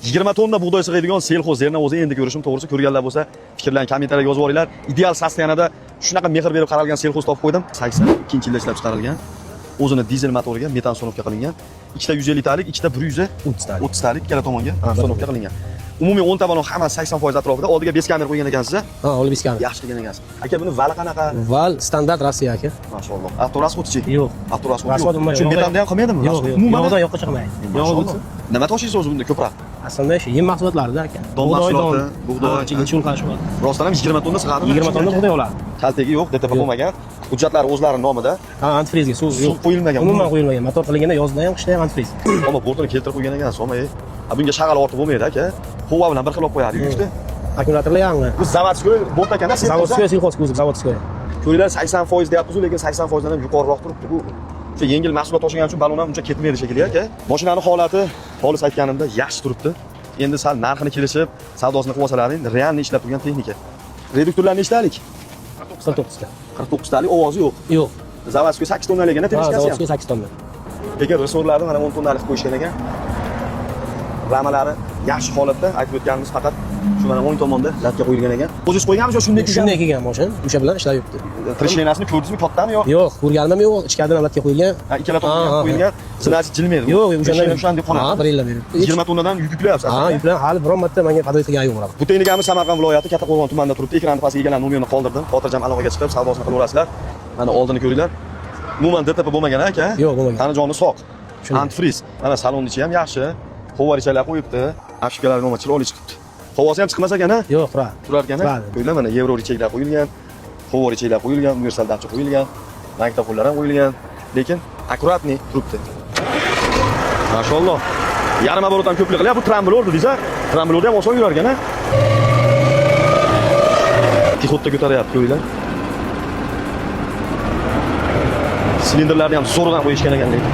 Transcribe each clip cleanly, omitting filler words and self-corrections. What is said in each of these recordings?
20 tonna bug'doy sig'adigan selxoz yerni o'zi endi ko'rishim to'g'risi, ko'rganlar bo'lsa fikrlarni kommentariyga yozib yuboringlar. Ideal sostoyanida shunaqa mehr berib qaralgan selxoz topib qo'ydim. 82-yilda ishlab chiqarilgan. O'zini dizel motoriga metan uстановка qilingan. Ichida 150 talik, ichida 130 talik ikkala tomonga uстановка qilingan. Umumiy 10 ta balon hammasi 80% atrofida. Oldiga bes kamera qo'ygan ekansiz. Ha, olib bes kamera. Yaxshi qilgan ekansiz. Aka, buni vali qanaqa? Val standart Rossiya aka. Mashalloh. Avtorasxodchi? Yo'q. Avtorasxod yo'q. Shu metanda ham qolmaydimi? Yo'q, yog'dan yo'qqa chiqmaydi. Yog'da nima tashiysiz o'zi bunda ko'proq? Aslida shu yem mahsulotlarida aka. Don mahsuloti, bug'doy, chigil qilish bor. Rostdan ham 20 tonna sig'adi. 20 tonna bug'doy oladi. Kaltagi yo'q, DTP bo'lmagan. Hujjatlari o'zlari nomida. Ha, antifrizga suv yo'q. Qo'yilmagan. Umuman qo'yilmagan. Motor qilinganda yozda ham, qishda ham antifriz. Ammo bortini keltirib qo'ygan ekan, somay. Bunga shag'al ortib bo'lmaydi aka. Hova bilan bir xil olib qo'yadi yukni. Akkumulyatorlar yangi. Bu zavodskoy bort ekanda, zavodskoy selxoz kuzov, zavodskoy. Ko'ringlar 80% deyapsiz, lekin 80% dan ham yuqoriroq turibdi bu. O'sha yengil mahsulot tashigan uchun balon ham uncha ketmaydi shekilli aka. Mashinaning holati, xolis aytganimda yaxshi turibdi. Endi sal narxini kelishib, savdosini qilib olsalaring, realni ishlab turgan texnika. Reduktorlarni nechtalik? 99 ta. 49 talik, ovozi yo'q. Yo'q. Zavodskoy 8 tonnalik ekan, teleskasi ham. Zavodskoy 8 tonna. Lekin resorlarni mana 10 tonnalik qo'yishgan ekan. Ramalari yaxshi holatda, aytib o'tganimiz faqat shu mana o'ng tomonda latga qo'yilgan ekan. O'zingiz qo'yganmisiz yo shunday kelgan? Shunday kelgan mashina, o'sha bilan ishlab yuribdi. Trishenasini ko'rdingizmi, kattami yo'q? Yo'q, ko'rganim yo'q, ichkaridan latga qo'yilgan. Ha, ikkala tomonga qo'yilgan. Sizlarchi jilmaydi. Yo'q, o'shanda shunday qoladi. Ha, bir yillab yuribdi. 20 tonnadan yuk yuklayapsiz. Ha, yuklar hali biron marta menga podvoy qilgan yo'q bular. Bu texnikamiz Samarqand viloyati Kattaqo'rg'on tumanida turibdi. Ekranni pastiga egalarning nomerini qoldirdim. Xotirjam aloqaga chiqib savdosini qilaverasizlar. Mana oldini ko'ringlar. Umuman DTP bo'lmagan aka. Yo'q, bo'lmagan. Tanijoni soq. Antifriz. Mana salonni ichi ham yaxshi. Qovarichalar qo'yibdi. Ashkalar nima chiroyli chiqibdi. Qavosi ham chiqmas ekan-a? Yo'q, turadi. Turar ekan-a? Ko'ringlar mana yevro richeklar qo'yilgan. Qovarichalar qo'yilgan, universal dafchi qo'yilgan. Magnitofonlar ham qo'yilgan. Lekin akkuratniy turibdi. Mashalloh. Yarim оборотdan ko'plik qilyapti. Bu tramblor dedingiz-a? Tramblorda ham oson yurar ekan-a? Tixotda ko'taryapti, ko'ringlar. Silindrlarni ham zo'rg'an qo'yishgan ekan lekin.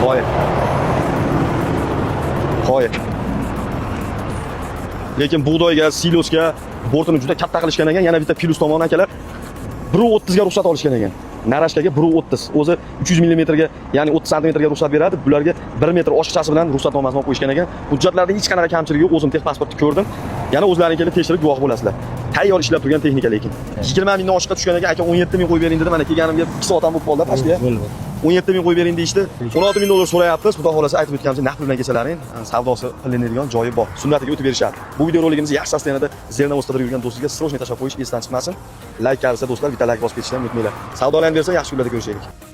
Qo'y. Lekin bug'doyga, silosga bortini juda katta qilishgan ekan. Yana bitta plus tomoni akalar 1.30 ga ruxsat olishgan ekan. Narashkaga 1.30. O'zi 300 mm ga, ya'ni 30 cm ga ruxsat beradi. Bularga 1 metr oshiqchasi bilan ruxsatnomasini olib qo'yishgan ekan. Hujjatlarda hech qanaqa kamchiligi yo'q. O'zim texpasportni ko'rdim. Yana o'zlaring kelib tekshirib guvoh bo'lasizlar. Tayyor ishlab turgan texnika lekin. 20 mingdan oshiqqa tushgan ekan, aka 17 ming qo'yib bering dedi. Mana kelganimga 2 soat ham bo'lib qoldi pastga. 17 ming qo'yib bering deyishdi. 16 ming dollar so'rayapmiz. Xudo xolasa aytib o'tganimcha naqd bilan kelsalaring, savdosi qilinadigan joyi bor. Sunnatiga o'tib berishadi. Bu video roligimizni yaxshi sostoyanida zerna o'stirib yurgan do'stingizga srojniy tashlab qo'yish esdan chiqmasin. Like qilsa do'stlar, bitta like bosib ketishdan unutmanglar. Savdolarni bersa yaxshi kunlarda ko'rishaylik.